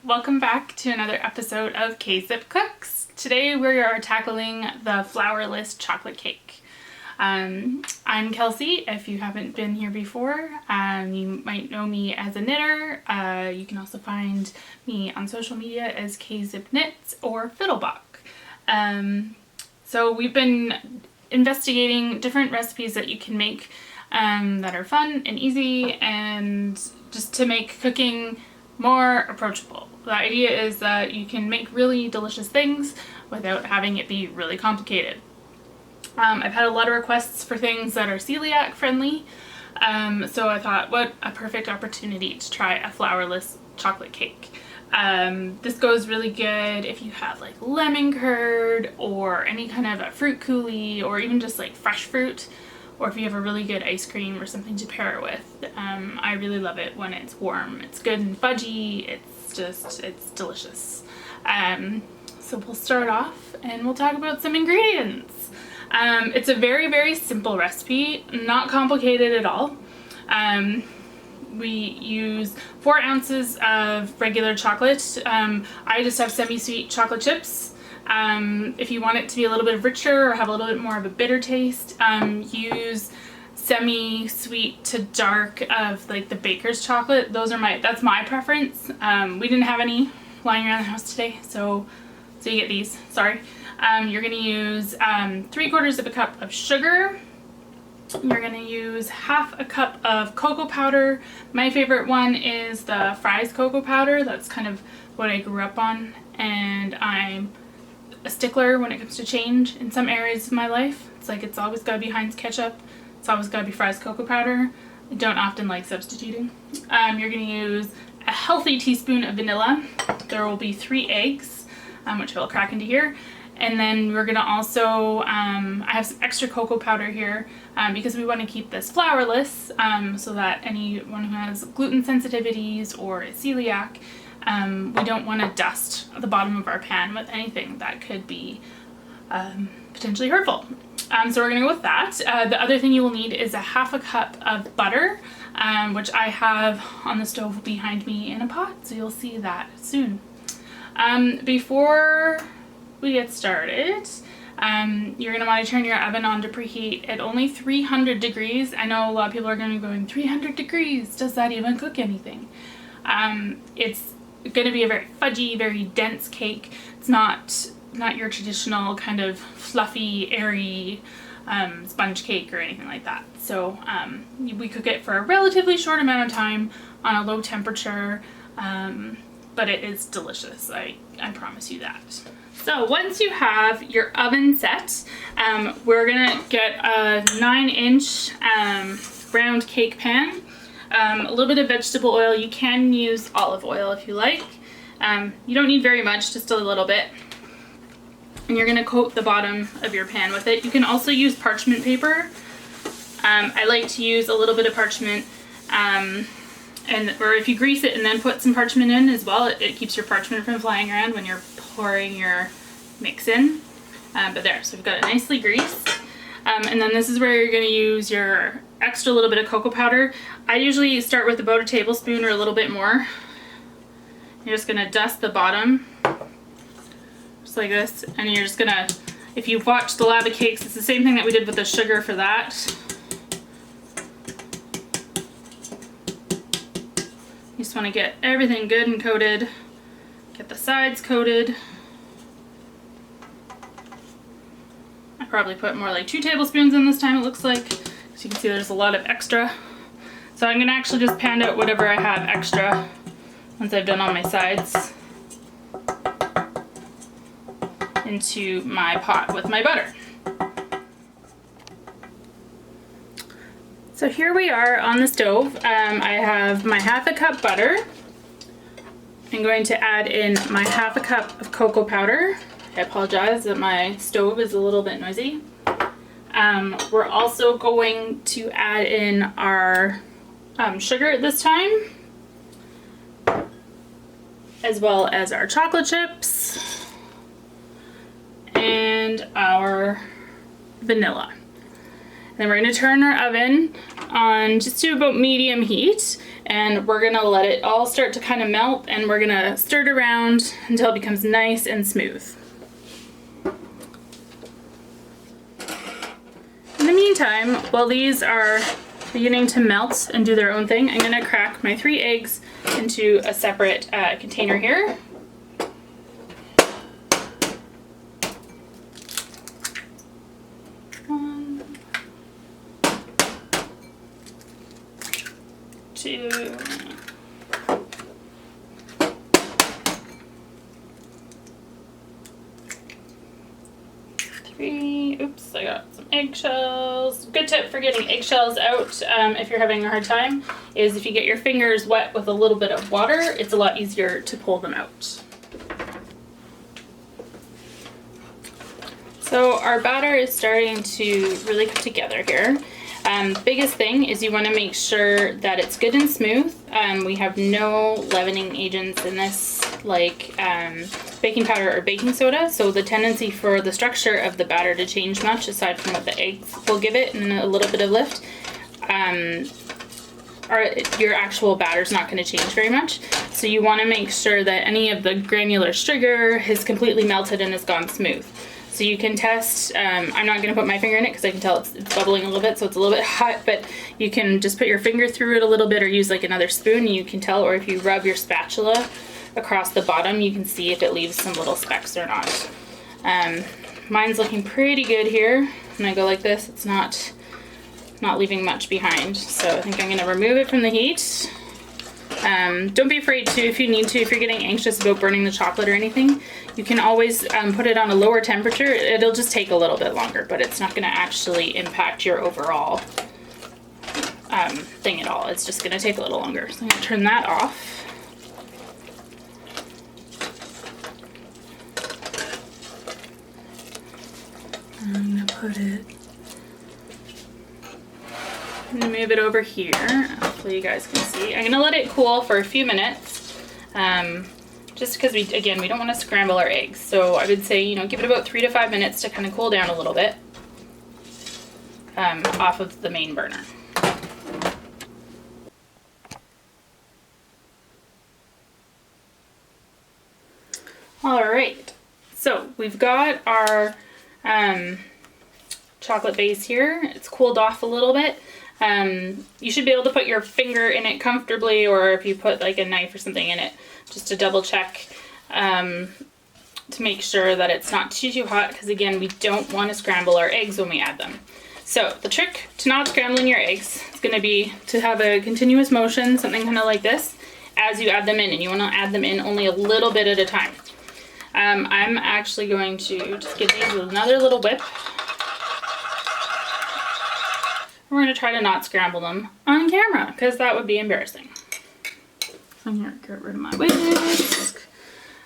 Welcome back to another episode of K-Zip Cooks. Today we are tackling the Flourless chocolate cake. I'm Kelsey. If you haven't been here before, you might know me as a knitter. You can also find me on social media as K-Zip Knits or Fiddlebach. So we've been investigating different recipes that you can make that are fun and easy and just to make cooking more approachable. The idea is that you can make really delicious things without having it be really complicated. I've had a lot of requests for things that are celiac friendly, so I thought what a perfect opportunity to try a flourless chocolate cake. This goes really good if you have like lemon curd or any kind of a fruit coulis or even just like fresh fruit, or if you have a really good ice cream or something to pair it with. I really love it when it's warm. It's good and fudgy. It's delicious. So we'll start off and we'll talk about some ingredients. It's a very, very simple recipe, not complicated at all. We use 4 ounces of regular chocolate. I just have semi-sweet chocolate chips. If you want it to be a little bit richer or have a little bit more of a bitter taste, use semi-sweet to dark of like the baker's chocolate. That's my preference. We didn't have any lying around the house today, so you get these. Sorry. You're gonna use 3/4 of a cup of sugar. You're gonna use 1/2 cup of cocoa powder. My favorite one is the Fry's cocoa powder. That's kind of what I grew up on, and I'm a stickler when it comes to change in some areas of my life. It's like it's always gotta be Heinz ketchup. It's always gotta be Fry's cocoa powder. I don't often like substituting. You're gonna use a healthy teaspoon of vanilla. There will be 3 eggs, which I'll crack into here. And then we're gonna also, I have some extra cocoa powder here because we wanna keep this flourless so that anyone who has gluten sensitivities or is celiac, we don't wanna dust the bottom of our pan with anything that could be potentially hurtful. So we're gonna go with that. The other thing you will need is 1/2 cup of butter, which I have on the stove behind me in a pot, so you'll see that soon. Before we get started, you're going to want to turn your oven on to preheat at only 300 degrees. I know a lot of people are going to be going, 300 degrees, does that even cook anything? It's going to be a very fudgy, very dense cake. It's not your traditional kind of fluffy, airy sponge cake or anything like that. So we cook it for a relatively short amount of time on a low temperature, but it is delicious. I promise you that. So once you have your oven set, we're gonna get a 9-inch round cake pan, a little bit of vegetable oil. You can use olive oil if you like. You don't need very much, just a little bit. And you're gonna coat the bottom of your pan with it. You can also use parchment paper. I like to use a little bit of parchment, or if you grease it and then put some parchment in as well, it keeps your parchment from flying around when you're pouring your mix in. But there, so we've got it nicely greased. And then this is where you're gonna use your extra little bit of cocoa powder. I usually start with about a tablespoon or a little bit more. You're just gonna dust the bottom, just like this. And you're just gonna, if you've watched the lava cakes, it's the same thing that we did with the sugar for that. You just wanna get everything good and coated. Get the sides coated. I probably put more like 2 tablespoons in this time, it looks like. As you can see, there's a lot of extra. So I'm gonna actually just pan out whatever I have extra once I've done all my sides into my pot with my butter. So here we are on the stove. I have my 1/2 cup butter. I'm going to add in my 1/2 cup of cocoa powder. I apologize that my stove is a little bit noisy. We're also going to add in our sugar at this time, as well as our chocolate chips and our vanilla. Then we're going to turn our oven on just to about medium heat. and we're gonna let it all start to kind of melt, and we're gonna stir it around until it becomes nice and smooth. In the meantime, while these are beginning to melt and do their own thing, I'm gonna crack my 3 eggs into a separate container here. One, 2, 3. Oops, I got some eggshells. Good tip for getting eggshells out if you're having a hard time is if you get your fingers wet with a little bit of water, it's a lot easier to pull them out. So our batter is starting to really come together here. Biggest thing is you want to make sure that it's good and smooth. We have no leavening agents in this, like baking powder or baking soda, so the tendency for the structure of the batter to change much, aside from what the eggs will give it and a little bit of lift, your actual batter's not going to change very much. So you want to make sure that any of the granular sugar is completely melted and has gone smooth. So you can test, I'm not going to put my finger in it because I can tell it's bubbling a little bit, so it's a little bit hot, but you can just put your finger through it a little bit or use like another spoon and you can tell, or if you rub your spatula across the bottom, you can see if it leaves some little specks or not. Mine's looking pretty good here. When I go like this, it's not leaving much behind. So I think I'm going to remove it from the heat. Don't be afraid to, if you need to, if you're getting anxious about burning the chocolate or anything, you can always put it on a lower temperature. It'll just take a little bit longer, but it's not going to actually impact your overall thing at all. It's just going to take a little longer. So I'm going to turn that off. I'm going to put it, I'm going to move it over here. Hopefully you guys can see. I'm going to let it cool for a few minutes. Just because we don't want to scramble our eggs. So I would say, you know, give it about 3 to 5 minutes to kind of cool down a little bit off of the main burner. All right, so we've got our chocolate base here. It's cooled off a little bit. You should be able to put your finger in it comfortably, or if you put like a knife or something in it, just to double check to make sure that it's not too hot, because again, we don't want to scramble our eggs when we add them. So the trick to not scrambling your eggs is going to be to have a continuous motion, something kind of like this, as you add them in, and you want to add them in only a little bit at a time. I'm actually going to just give these another little whip. We're going to try to not scramble them on camera, because that would be embarrassing. So I'm going to get rid of my whisk.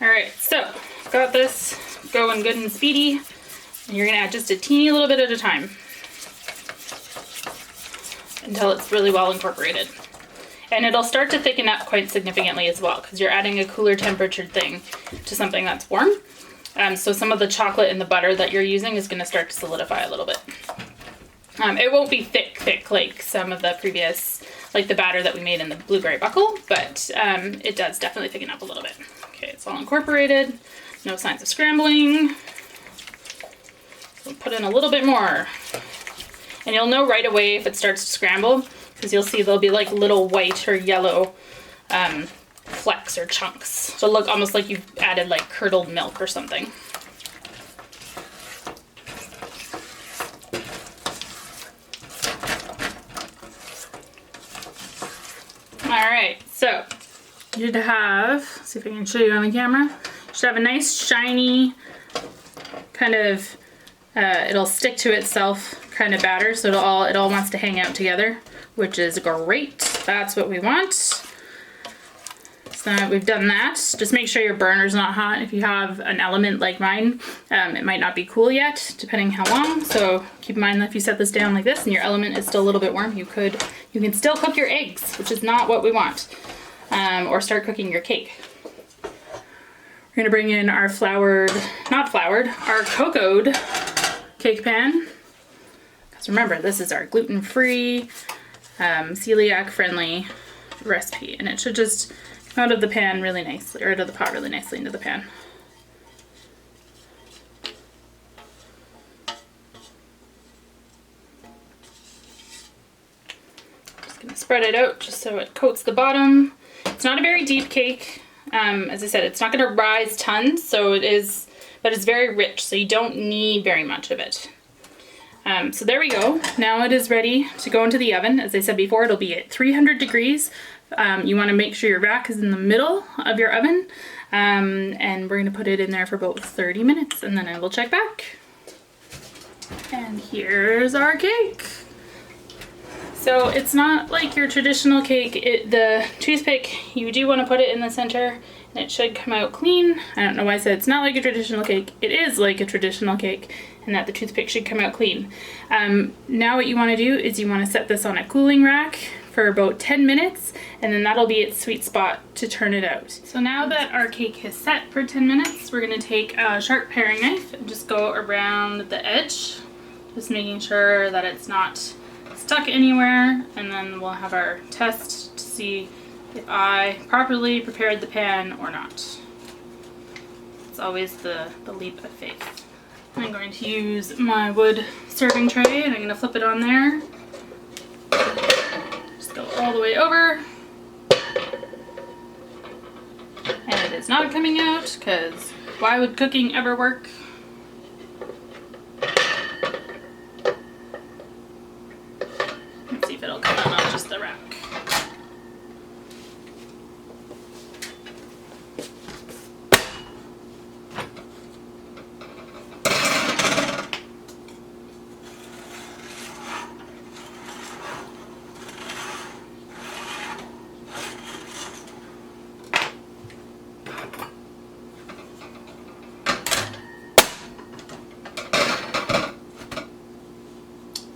Alright, so got this going good and speedy. And you're going to add just a teeny little bit at a time until it's really well incorporated. And it'll start to thicken up quite significantly as well, because you're adding a cooler temperatured thing to something that's warm. So some of the chocolate in the butter that you're using is going to start to solidify a little bit. It won't be thick like some of the previous, like the batter that we made in the blueberry buckle, but it does definitely thicken up a little bit. Okay, it's all incorporated. No signs of scrambling. So put in a little bit more. And you'll know right away if it starts to scramble, because you'll see there'll be like little white or yellow flecks or chunks. So it'll look almost like you've added like curdled milk or something. Alright, so you should have, see if I can show you on the camera, you should have a nice shiny kind of, it'll stick to itself kind of batter, so it all wants to hang out together, which is great. That's what we want. So now we've done that. Just make sure your burner's not hot. If you have an element like mine, it might not be cool yet, depending how long. So keep in mind that if you set this down like this and your element is still a little bit warm, you can still cook your eggs, which is not what we want, or start cooking your cake. We're gonna bring in our our cocoaed cake pan. Because remember, this is our gluten-free, celiac-friendly recipe, and it should just come out of the pan really nicely, or out of the pot really nicely into the pan. Just gonna spread it out just so it coats the bottom. It's not a very deep cake. As I said, it's not gonna rise tons, so it is, but it's very rich, so you don't need very much of it. So there we go. Now it is ready to go into the oven. As I said before, it'll be at 300 degrees. You want to make sure your rack is in the middle of your oven. And we're going to put it in there for about 30 minutes, and then I will check back. And here's our cake. So it's not like your traditional cake. The toothpick, you do want to put it in the center, and it should come out clean. I don't know why I said it's not like a traditional cake. It is like a traditional cake, and that the toothpick should come out clean. Now what you want to do is you want to set this on a cooling rack for about 10 minutes, and then that'll be its sweet spot to turn it out. So now that our cake is set for 10 minutes, we're going to take a sharp paring knife and just go around the edge, just making sure that it's not stuck anywhere, and then we'll have our test to see if I properly prepared the pan or not. It's always the leap of faith. I'm going to use my wood serving tray, and I'm going to flip it on there. Just go all the way over. And it is not coming out, because why would cooking ever work? Let's see if it'll come out, not just the rack.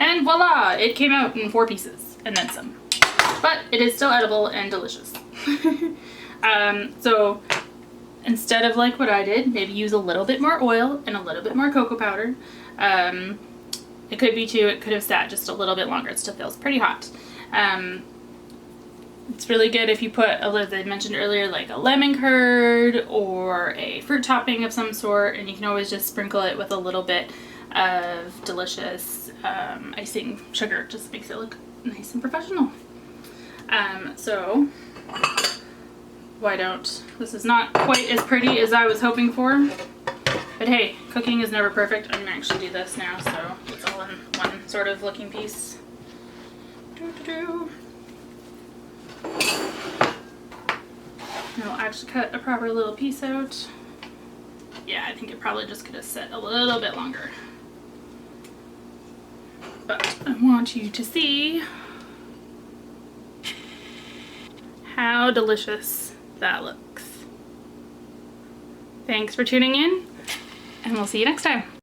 And voila! It came out in 4 pieces, and then some. But it is still edible and delicious. So instead of like what I did, maybe use a little bit more oil and a little bit more cocoa powder. It could be too, it could have sat just a little bit longer. It still feels pretty hot. It's really good if you put, as I mentioned earlier, like a lemon curd or a fruit topping of some sort, and you can always just sprinkle it with a little bit of delicious icing sugar. It just makes it look nice and professional. So why don't, this is not quite as pretty as I was hoping for, but hey, cooking is never perfect. I'm gonna actually do this now, so it's all in one sort of looking piece. I'll actually cut a proper little piece out. Yeah, I think it probably just could have set a little bit longer. But I want you to see how delicious that looks. Thanks for tuning in, and we'll see you next time.